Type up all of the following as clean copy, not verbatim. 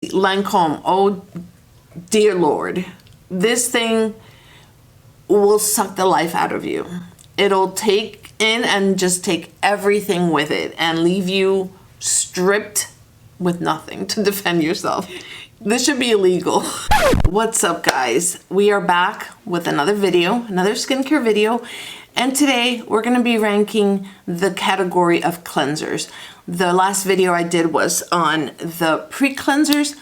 Lancome, oh dear Lord, this thing will suck the life out of you. It'll take in and just take everything with it and leave you stripped with nothing to defend yourself. This should be illegal. What's up, guys? We are back with another video, another skincare video. And today we're gonna be ranking the category of cleansers. The last video I did was on the pre-cleansers,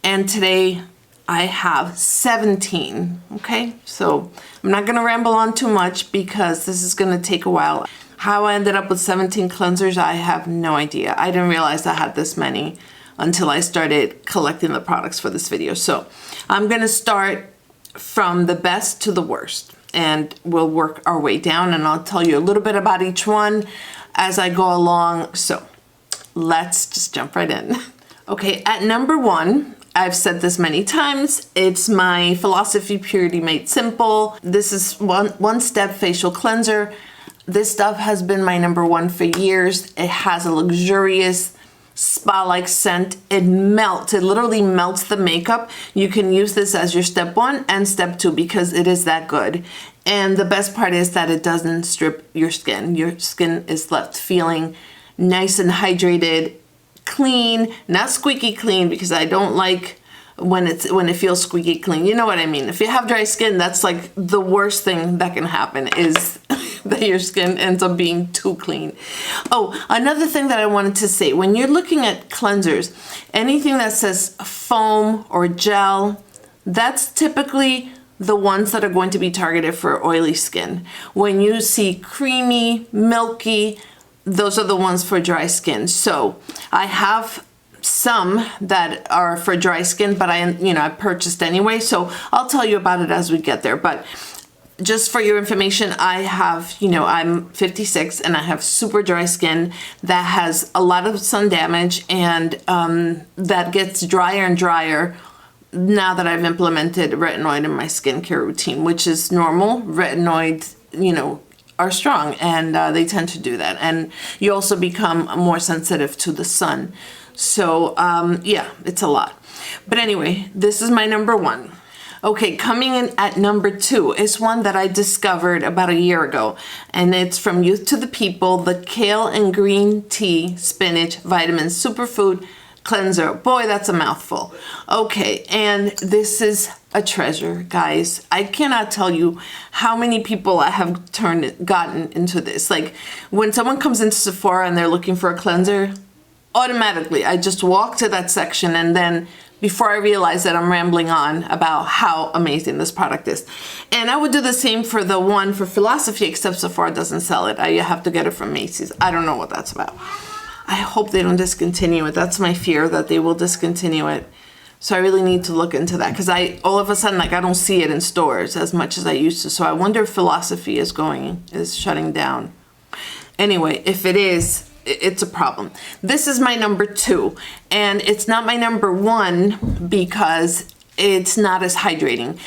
and today I have 17, okay? So I'm not gonna ramble on too much because this is gonna take a while. How I ended up with 17 cleansers, I have no idea. I didn't realize I had this many until I started collecting the products for this video. So I'm gonna start from the best to the worst, and we'll work our way down, and I'll tell you a little bit about each one as I go along. So let's just jump right in. Okay, at number one, I've said this many times, it's my Philosophy Purity Made Simple. This is one step facial cleanser. This stuff has been my number one for years. It has a luxurious spa-like scent. It melts, it literally melts the makeup. You can use this as your step one and step two because it is that good. And the best part is that it doesn't strip your skin. Your skin is left feeling nice and hydrated, clean, not squeaky clean, because I don't like when it feels squeaky clean. You know what I mean? If you have dry skin, that's like the worst thing that can happen is that your skin ends up being too clean. Oh, another thing that I wanted to say, when you're looking at cleansers, anything that says foam or gel, that's typically the ones that are going to be targeted for oily skin. When you see creamy, milky, those are the ones for dry skin. So I have some that are for dry skin, but I purchased anyway. So I'll tell you about it as we get there. But just for your information, I have, I'm 56 and I have super dry skin that has a lot of sun damage, and that gets drier and drier now that I've implemented retinoid in my skincare routine, which is normal. Retinoids, are strong, and they tend to do that. And you also become more sensitive to the sun. So yeah, it's a lot. But anyway, this is my number one. Okay, coming in at number two is one that I discovered about a year ago, and it's from Youth to the People, the Kale and Green Tea Spinach Vitamin Superfood Cleanser. Boy, that's a mouthful. Okay, and this is a treasure, guys. I cannot tell you how many people I have gotten into this. Like when someone comes into Sephora and they're looking for a cleanser, automatically I just walk to that section, and then before I realize that I'm rambling on about how amazing this product is. And I would do the same for the one for Philosophy, except Sephora doesn't sell it. You have to get it from Macy's. I don't know what that's about. I hope they don't discontinue it. That's my fear, that they will discontinue it. So I really need to look into that, because all of a sudden, I don't see it in stores as much as I used to. So I wonder if Philosophy is shutting down. Anyway, if it is, it's a problem. This is my number two, and it's not my number one because it's not as hydrating.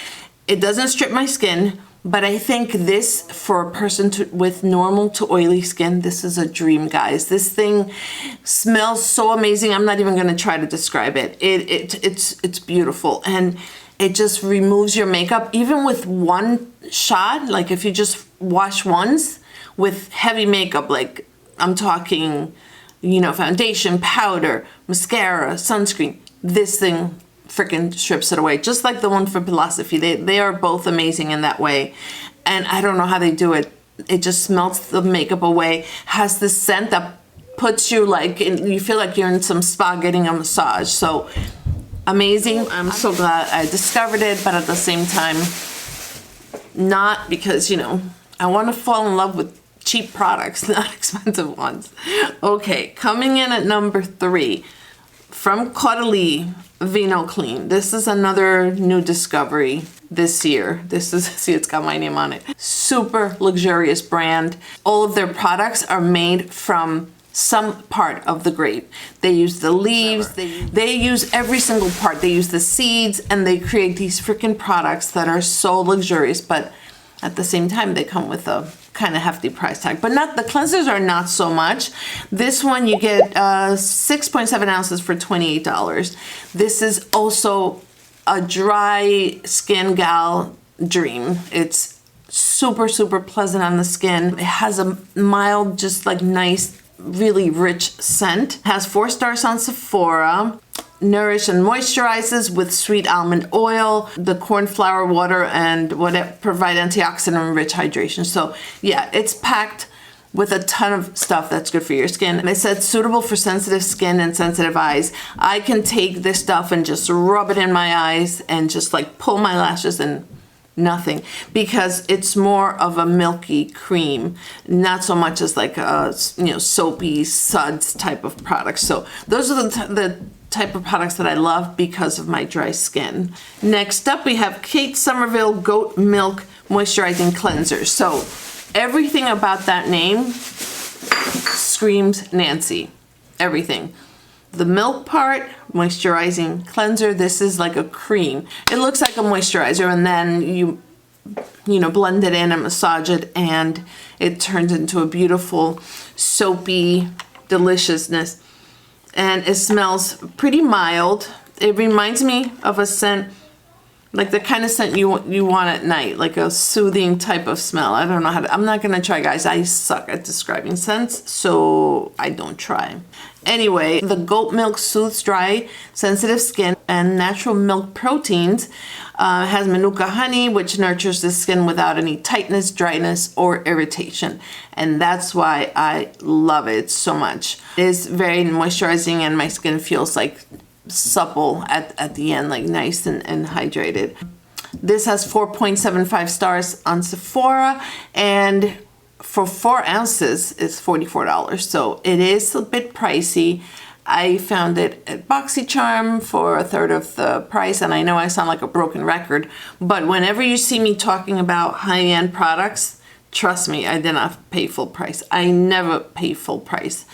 It doesn't strip my skin, but I think this, for a person with normal to oily skin, this is a dream, guys. This thing smells so amazing. I'm not even gonna try to describe it. It's beautiful, and it just removes your makeup. Even with one shot, like if you just wash once with heavy makeup, like I'm talking, foundation, powder, mascara, sunscreen, this thing freaking strips it away, just like the one for Philosophy. They are both amazing in that way, and I don't know how they do it. It just melts the makeup away, has this scent that puts you you feel like you're in some spa getting a massage. So amazing. I'm so glad I discovered it, but at the same time, not, because I want to fall in love with cheap products, not expensive ones. Okay, coming in at number three, from Caudalie, Vino Clean. This is another new discovery this year. See, it's got my name on it. Super luxurious brand. All of their products are made from some part of the grape. They use the leaves, they use every single part. They use the seeds, and they create these freaking products that are so luxurious, but at the same time, they come with a kind of hefty price tag, but not the cleansers are not so much. This one you get 6.7 ounces for $28. This is also a dry skin gal dream. It's super, super pleasant on the skin. It has a mild, just like nice, really rich scent. It has 4 stars on Sephora. Nourish and moisturizes with sweet almond oil, the cornflower water, and whatever provide antioxidant and rich hydration. So yeah, it's packed with a ton of stuff that's good for your skin. And it said suitable for sensitive skin and sensitive eyes. I can take this stuff and just rub it in my eyes and just like pull my lashes and nothing, because it's more of a milky cream, not so much as like a soapy suds type of product. So those are the type of products that I love because of my dry skin. Next up, we have Kate Somerville Goat Milk Moisturizing Cleanser. So everything about that name screams Nancy. Everything. The milk part, moisturizing cleanser. This is like a cream. It looks like a moisturizer, and then you blend it in and massage it, and it turns into a beautiful soapy deliciousness. And it smells pretty mild. It reminds me of a scent, like the kind of scent you want at night, like a soothing type of smell. I don't know how to, I'm not gonna try, guys. I suck at describing scents, so I don't try. Anyway, the goat milk soothes dry, sensitive skin, and natural milk proteins. Has manuka honey, which nurtures the skin without any tightness, dryness, or irritation. And that's why I love it so much. It is very moisturizing, and my skin feels like supple at the end, like nice and hydrated. This has 4.75 stars on Sephora, and for 4 ounces it's $44. So it is a bit pricey. I found it at BoxyCharm for a third of the price, and I know I sound like a broken record, but whenever you see me talking about high-end products, trust me, I did not pay full price. I never pay full price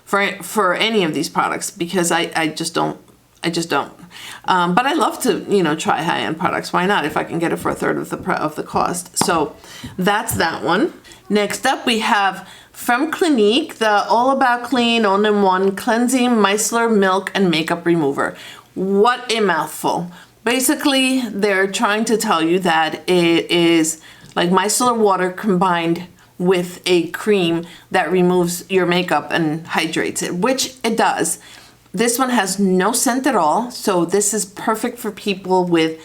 for any of these products, because I just don't. But I love to, try high-end products. Why not, if I can get it for a third of the cost? So that's that one. Next up, we have from Clinique, the All About Clean All-in-One Cleansing Micellar Milk and Makeup Remover. What a mouthful. Basically, they're trying to tell you that it is like micellar water combined with a cream that removes your makeup and hydrates it, which it does. This one has no scent at all, so this is perfect for people with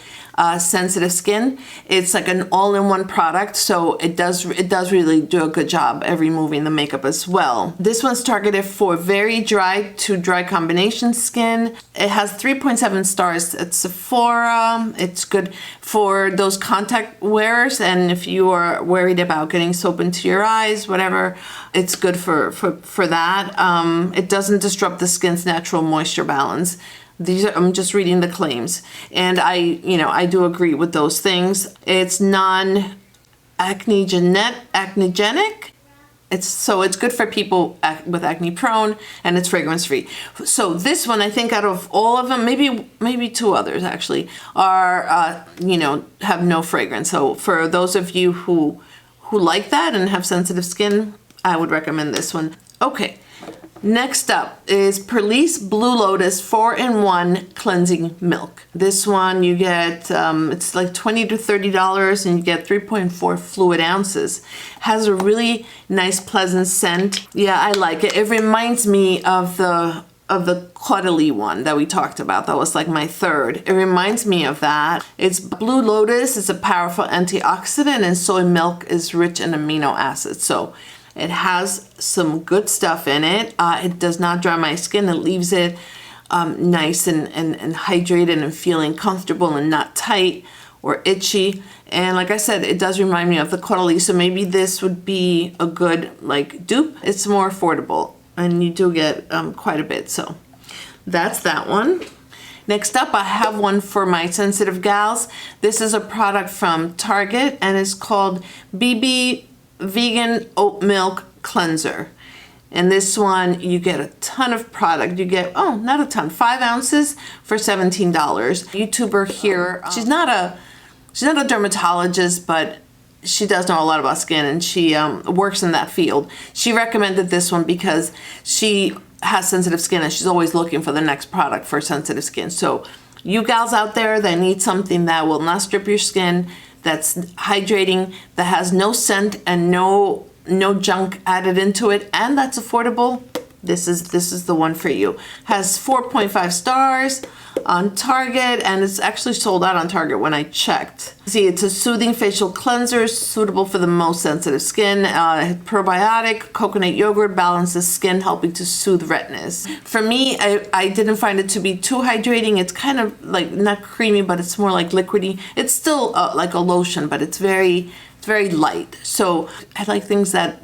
sensitive skin. It's like an all-in-one product, so it does really do a good job at removing the makeup as well. This one's targeted for very dry to dry combination skin. It has 3.7 stars at Sephora. It's good for those contact wearers, and if you are worried about getting soap into your eyes, whatever, it's good for that. It doesn't disrupt the skin's natural moisture balance. I'm just reading the claims, and I do agree with those things. It's non-acnegenic. It's good for people with acne prone, and it's fragrance free. So this one, I think out of all of them, maybe 2 others actually are have no fragrance. So for those of you who like that and have sensitive skin, I would recommend this one. Okay. Next up is Perlice Blue Lotus 4-in-1 Cleansing Milk. This one you get, it's like $20 to $30, and you get 3.4 fluid ounces. Has a really nice, pleasant scent. Yeah, I like it. It reminds me of the Caudalie one that we talked about. That was like my third. It reminds me of that. It's Blue Lotus. It's a powerful antioxidant, and soy milk is rich in amino acids. So it has some good stuff in it. It does not dry my skin. It leaves it nice and hydrated and feeling comfortable and not tight or itchy. And like I said, it does remind me of the Caudalie, so maybe this would be a good like dupe. It's more affordable, and you do get quite a bit. So that's that one. Next up, I have one for my sensitive gals. This is a product from Target, and it's called BB Vegan Oat Milk Cleanser. And this one, you get a ton of product. You get, not a ton, 5 ounces for $17. YouTuber here, she's not a dermatologist, but she does know a lot about skin, and she works in that field. She recommended this one because she has sensitive skin and she's always looking for the next product for sensitive skin. So you gals out there that need something that will not strip your skin, that's hydrating, that has no scent and no junk added into it, and that's affordable, this is the one for you. Has 4.5 stars on Target, and it's actually sold out on Target when I checked. See, it's a soothing facial cleanser suitable for the most sensitive skin. Probiotic coconut yogurt balances skin, helping to soothe redness. For me, I didn't find it to be too hydrating. It's kind of like not creamy, but it's more like liquidy. It's still like a lotion, but it's very light. So I like things that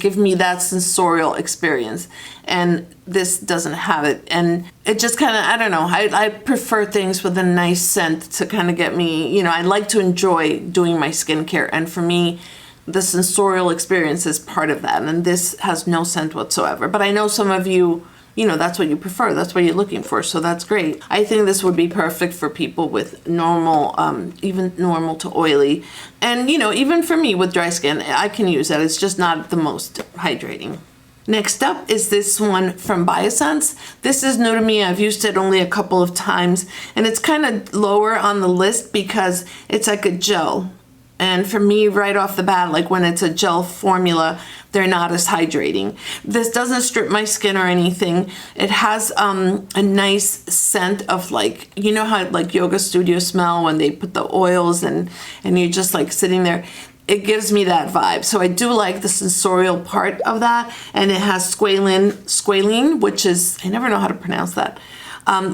give me that sensorial experience, and this doesn't have it. And it just kind of, I don't know, I prefer things with a nice scent to kind of get me, you know, I like to enjoy doing my skincare, and for me the sensorial experience is part of that, and this has no scent whatsoever. But I know some of you, you know, that's what you prefer, that's what you're looking for, so that's great. I think this would be perfect for people with normal, even normal to oily, and you know, even for me with dry skin, I can use that. It's just not the most hydrating. Next up is this one from Biosense. This is new to me. I've used it only a couple of times, and it's kind of lower on the list because it's like a gel. And for me, right off the bat, like when it's a gel formula, they're not as hydrating. This doesn't strip my skin or anything. It has a nice scent of, like, you know how like yoga studio smell when they put the oils and you're just like sitting there. It gives me that vibe. So I do like the sensorial part of that. And it has squalene, which is, I never know how to pronounce that,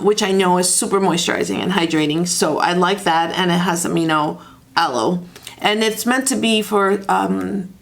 which I know is super moisturizing and hydrating. So I like that. And it has amino aloe. And it's meant to be for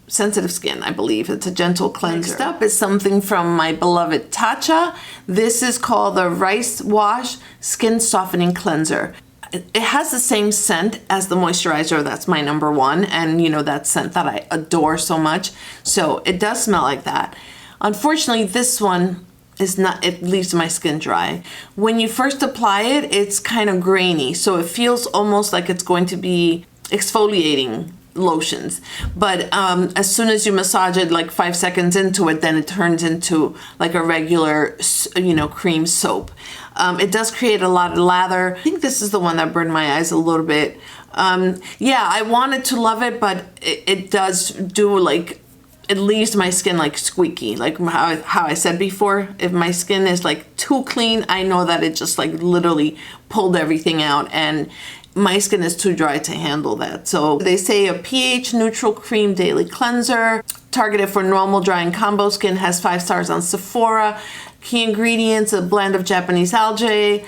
sensitive skin, I believe. It's a gentle cleanser. Next up is something from my beloved Tatcha. This is called the Rice Wash Skin Softening Cleanser. It has the same scent as the moisturizer. That's my number one. And you know, that scent that I adore so much. So it does smell like that. Unfortunately, this one is not, it leaves my skin dry. When you first apply it, it's kind of grainy. So it feels almost like it's going to be exfoliating lotions, but as soon as you massage it like 5 seconds into it, then it turns into like a regular, you know, cream soap. It does create a lot of lather. I think this is the one that burned my eyes a little bit. Yeah, I wanted to love it, but it does do, like, it leaves my skin like squeaky, like how I said before. If my skin is like too clean, I know that it just like literally pulled everything out, and my skin is too dry to handle that. So they say a pH neutral cream daily cleanser, targeted for normal, dry, and combo skin, has 5 stars on Sephora. Key ingredients: a blend of Japanese algae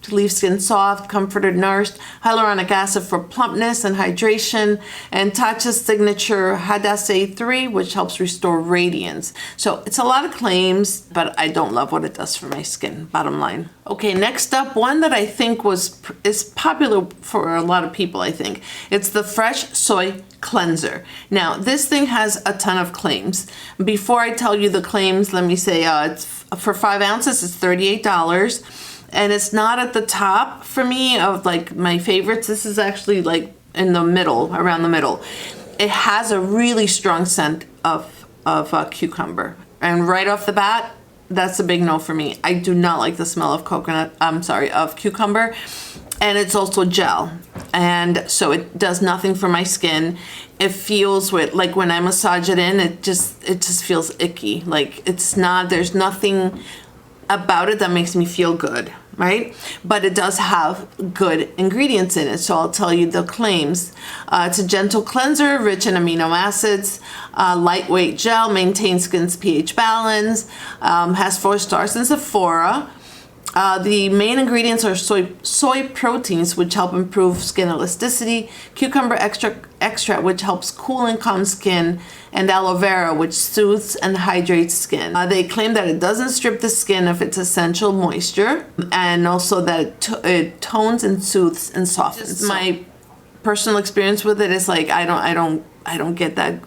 to leave skin soft, comforted, nourished, hyaluronic acid for plumpness and hydration, and Tatcha's signature Hadassah 3, which helps restore radiance. So it's a lot of claims, but I don't love what it does for my skin, bottom line. Okay, next up, one that I think is popular for a lot of people, I think. It's the Fresh Soy Cleanser. Now, this thing has a ton of claims. Before I tell you the claims, let me say it's for 5 ounces, it's $38. And it's not at the top for me of like my favorites. This is actually like in the middle, around the middle. It has a really strong scent of cucumber. And right off the bat, that's a big no for me. I do not like the smell of of cucumber. And it's also gel. And so it does nothing for my skin. It feels like when I massage it in, it just feels icky. Like there's nothing about it that makes me feel good, right? But it does have good ingredients in it. So I'll tell you the claims. It's a gentle cleanser, rich in amino acids, lightweight gel, maintains skin's pH balance, has 4 stars in Sephora. The main ingredients are soy proteins, which help improve skin elasticity, cucumber extract, which helps cool and calm skin, and aloe vera, which soothes and hydrates skin. They claim that it doesn't strip the skin of its essential moisture, and also that it tones and soothes and softens. My personal experience with it is like I don't get that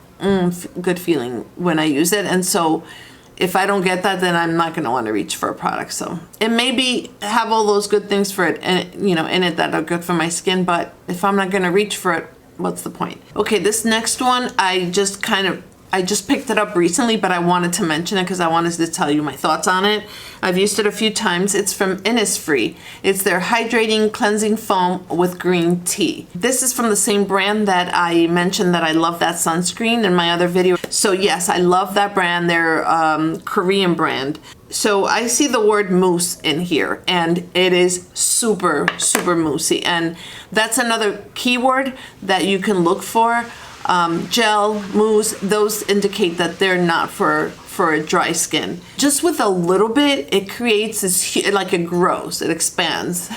good feeling when I use it, and so if I don't get that, then I'm not going to want to reach for a product. So it may have all those good things for it, and in it that are good for my skin. But if I'm not going to reach for it, what's the point? Okay, this next one, I just picked it up recently, but I wanted to mention it because I wanted to tell you my thoughts on it. I've used it a few times. It's from Innisfree. It's their hydrating cleansing foam with green tea. This is from the same brand that I mentioned that I love that sunscreen in my other video. So yes, I love that brand. They're Korean brand. So I see the word mousse in here, and it is super, super moussey. And that's another keyword that you can look for. Gel, mousse, those indicate that they're not for a dry skin. Just with a little bit, it creates this, like it grows, it expands.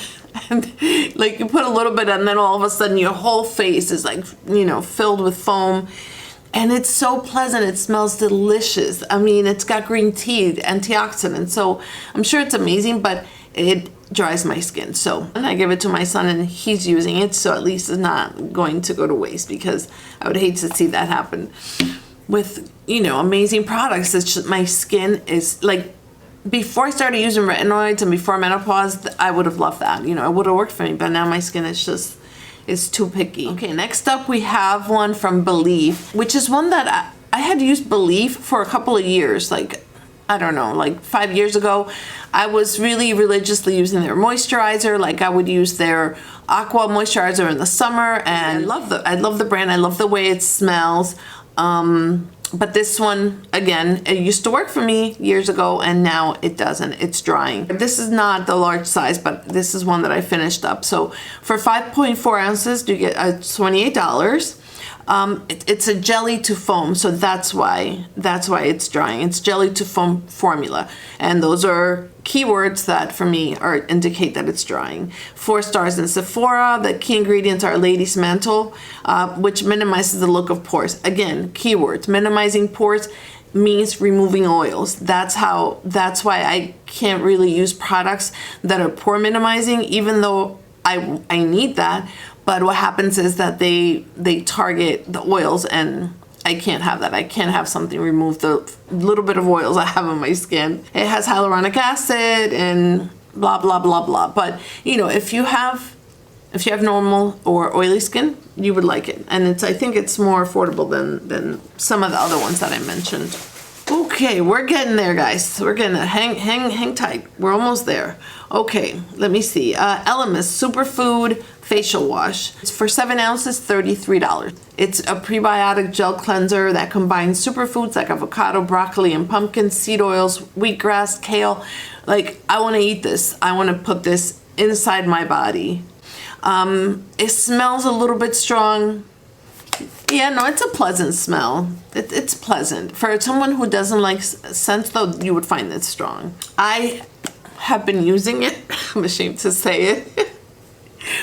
And like you put a little bit and then all of a sudden your whole face is like, you know, filled with foam. And it's so pleasant, it smells delicious. I mean, it's got green tea, antioxidants, so I'm sure it's amazing, but it dries my skin. So, and I give it to my son and he's using it, so at least it's not going to go to waste, because I would hate to see that happen with, you know, amazing products. It's just, my skin is like, before I started using retinoids and before menopause, I would have loved that, you know, it would have worked for me, but now my skin is just, it's too picky. Okay, next up we have one from Believe, which is one that I had used Believe for a couple of years, like, I don't know, like 5 years ago. I was really religiously using their moisturizer. Like I would use their Aqua moisturizer in the summer, and I love the brand. I love the way it smells. But this one, again, it used to work for me years ago, and now it doesn't. It's drying. This is not the large size, but this is one that I finished up. So for 5.4 ounces, you get $28. It's a jelly to foam, so that's why it's drying. It's jelly to foam formula, and those are keywords that for me indicate that it's drying. 4 stars in Sephora. The key ingredients are Lady's Mantle, which minimizes the look of pores. Again, keywords. Minimizing pores means removing oils. That's why I can't really use products that are pore minimizing, even though I need that. But what happens is that they target the oils, and I can't have that. I can't have something remove the little bit of oils I have on my skin. It has hyaluronic acid and blah, blah, blah, blah. But, you know, if you have normal or oily skin, you would like it. And I think it's more affordable than some of the other ones that I mentioned. Okay, we're getting there, guys. We're getting there. Hang tight. We're almost there. Okay, let me see. Elemis Superfood Facial Wash. It's for 7 ounces, $33. It's a prebiotic gel cleanser that combines superfoods like avocado, broccoli, and pumpkin, seed oils, wheatgrass, kale. Like, I want to eat this. I want to put this inside my body. It smells a little bit strong. Yeah, no, it's a pleasant smell. It's pleasant. For someone who doesn't like scents, though, you would find it strong. I have been using it, I'm ashamed to say it,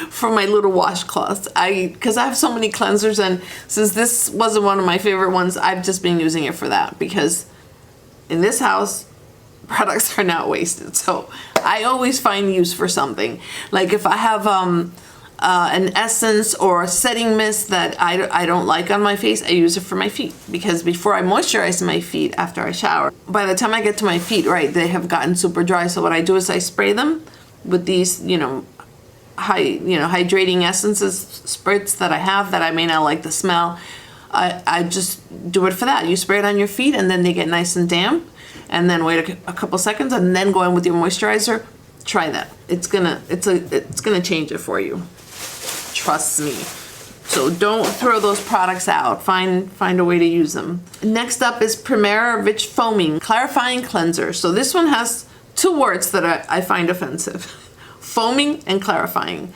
for my little washcloths. Because I have so many cleansers, and since this wasn't one of my favorite ones, I've just been using it for that, because in this house, products are not wasted. So I always find use for something. Like if I have an essence or a setting mist that I don't like on my face, I use it for my feet, because before I moisturize my feet after I shower, by the time I get to my feet, right, they have gotten super dry. So what I do is I spray them with these, hydrating essences, spritz that I have that I may not like the smell. I just do it for that. You spray it on your feet and then they get nice and damp, and then wait a couple seconds and then go in with your moisturizer. Try that. It's gonna change it for you. Trust me. So don't throw those products out. Find a way to use them. Next up is Primera Rich Foaming Clarifying Cleanser. So this one has 2 words that I find offensive. Foaming and clarifying.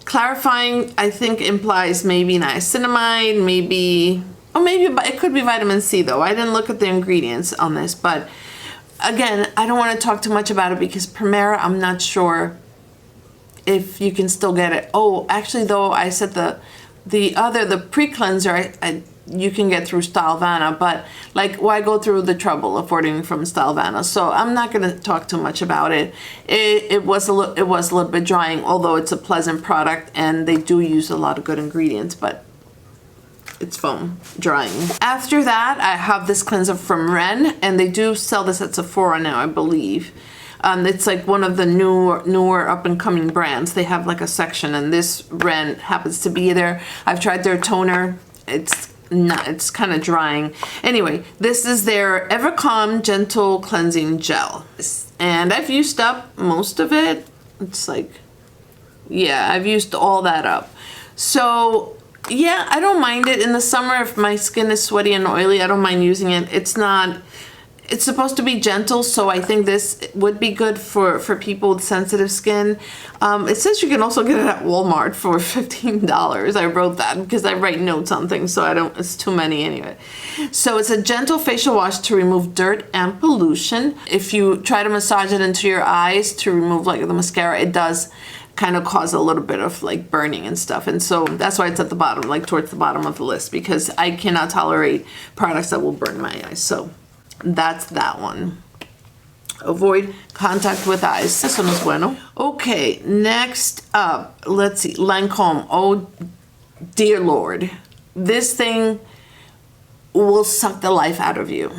Clarifying, I think, implies maybe niacinamide, maybe it could be vitamin C, though. I didn't look at the ingredients on this, but again, I don't want to talk too much about it because Primera, I'm not sure if you can still get it. Oh, actually, though, I said the pre-cleanser, you can get through Stylevana, but like, why go through the trouble of ordering from Stylevana? So I'm not going to talk too much about it. It was a little bit drying, although it's a pleasant product and they do use a lot of good ingredients, but it's foam drying. After that, I have this cleanser from Ren, and they do sell this at Sephora now, I believe. It's like one of the newer up and coming brands. They have like a section, and this Ren happens to be there. I've tried their toner. It's kind of drying. Anyway, this is their Ever Calm Gentle Cleansing Gel. And I've used up most of it. It's like, yeah, I've used all that up. So yeah, I don't mind it in the summer. If my skin is sweaty and oily, I don't mind using it. It's supposed to be gentle, so I think this would be good for people with sensitive skin. It says you can also get it at Walmart for $15. I wrote that because I write notes on things, so it's too many anyway. So it's a gentle facial wash to remove dirt and pollution. If you try to massage it into your eyes to remove like the mascara, it does kind of cause a little bit of like burning and stuff. And so that's why it's at the bottom, like towards the bottom of the list, because I cannot tolerate products that will burn my eyes. So that's that one. Avoid contact with eyes. Eso no es bueno. Okay, next up, let's see, Lancome. Oh, dear Lord. This thing will suck the life out of you.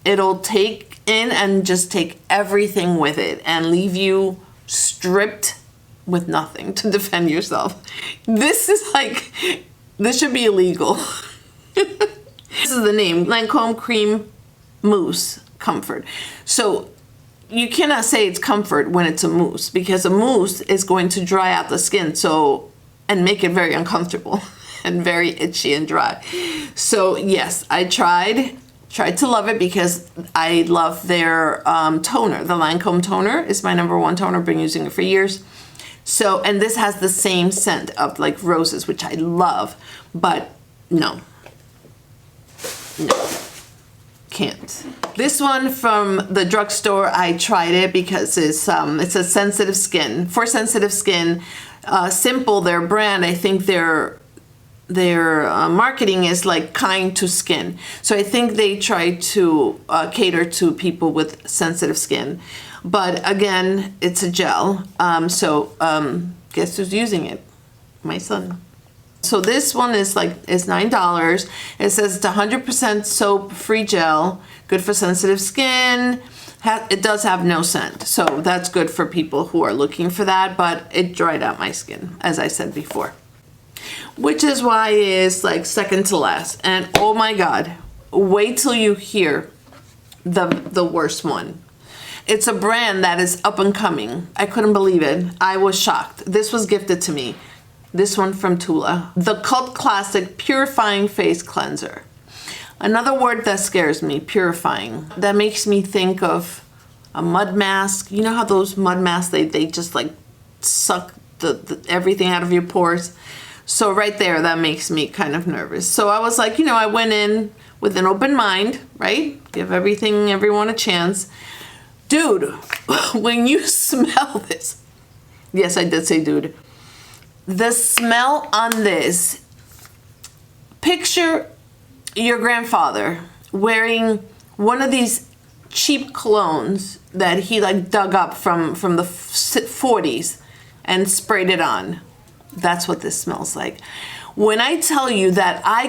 It'll take in and just take everything with it and leave you stripped with nothing to defend yourself. This should be illegal. This is the name, Lancome Cream Mousse Comfort. So you cannot say it's comfort when it's a mousse, because a mousse is going to dry out the skin and make it very uncomfortable and very itchy and dry. So yes, I tried to love it because I love their toner. The Lancome toner is my #1 toner. I've been using it for years. So, and this has the same scent of like roses, which I love, but no, can't. This one from the drugstore, I tried it because it's a sensitive skin, for sensitive skin. Simple, their brand, I think their marketing is like kind to skin. So I think they try to cater to people with sensitive skin. But again, it's a gel. Guess who's using it? My son. So this one is $9. It says it's 100% soap-free gel, good for sensitive skin. It does have no scent, so that's good for people who are looking for that, but it dried out my skin, as I said before. Which is why it's like second to last. And oh my God, wait till you hear the worst one. It's a brand that is up and coming. I couldn't believe it. I was shocked. This was gifted to me. This one from Tula. The cult classic Purifying Face Cleanser. Another word that scares me, purifying. That makes me think of a mud mask. You know how those mud masks, they just like suck the everything out of your pores? So right there, that makes me kind of nervous. So I was like, I went in with an open mind, right? Give everyone a chance. Dude, when you smell this, yes, I did say dude. The smell on this, picture your grandfather wearing one of these cheap colognes that he like dug up from the 40s and sprayed it on. That's what this smells like. When I tell you that I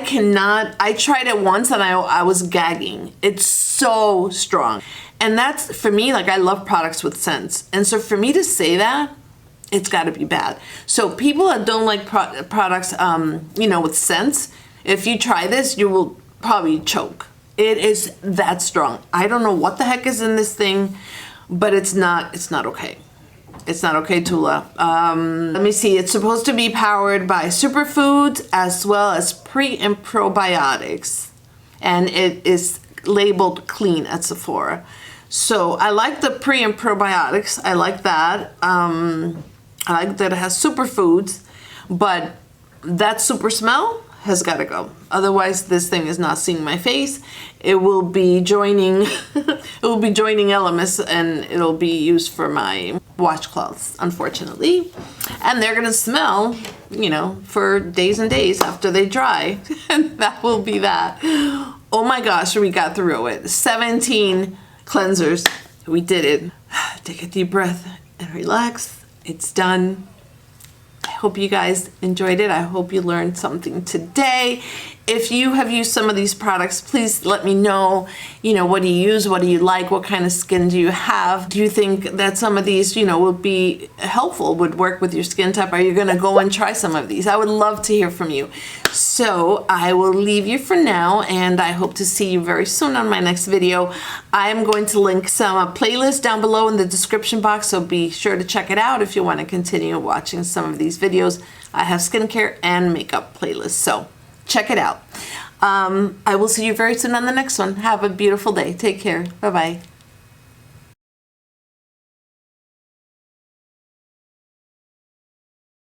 tried it once and I was gagging. It's so strong. And that's, for me, like I love products with scents. And so for me to say that, it's got to be bad. So people that don't like products, with scents, if you try this, you will probably choke. It is that strong. I don't know what the heck is in this thing, but it's not okay. It's not okay, Tula. Let me see. It's supposed to be powered by superfoods as well as pre and probiotics. And it is labeled clean at Sephora. So I like the pre and probiotics. I like that. I like that it has superfoods, but that super smell has got to go. Otherwise, this thing is not seeing my face. It will be joining Elemis, and it'll be used for my washcloths, unfortunately. And they're gonna smell, for days and days after they dry. And that will be that. Oh my gosh, we got through it. 17 cleansers. We did it. Take a deep breath and relax. It's done. I hope you guys enjoyed it. I hope you learned something today. if you have used some of these products, please let me know, you know, what do you use? What do you like? What kind of skin do you have? Do you think that some of these, you know, would be helpful, would work with your skin type? Are you going to go and try some of these? I would love to hear from you. So I will leave you for now, and I hope to see you very soon on my next video. I am going to link some playlists down below in the description box, so be sure to check it out if you want to continue watching some of these videos. I have skincare and makeup playlists, so check it out. I will see you very soon on the next one. Have a beautiful day. Take care. Bye-bye.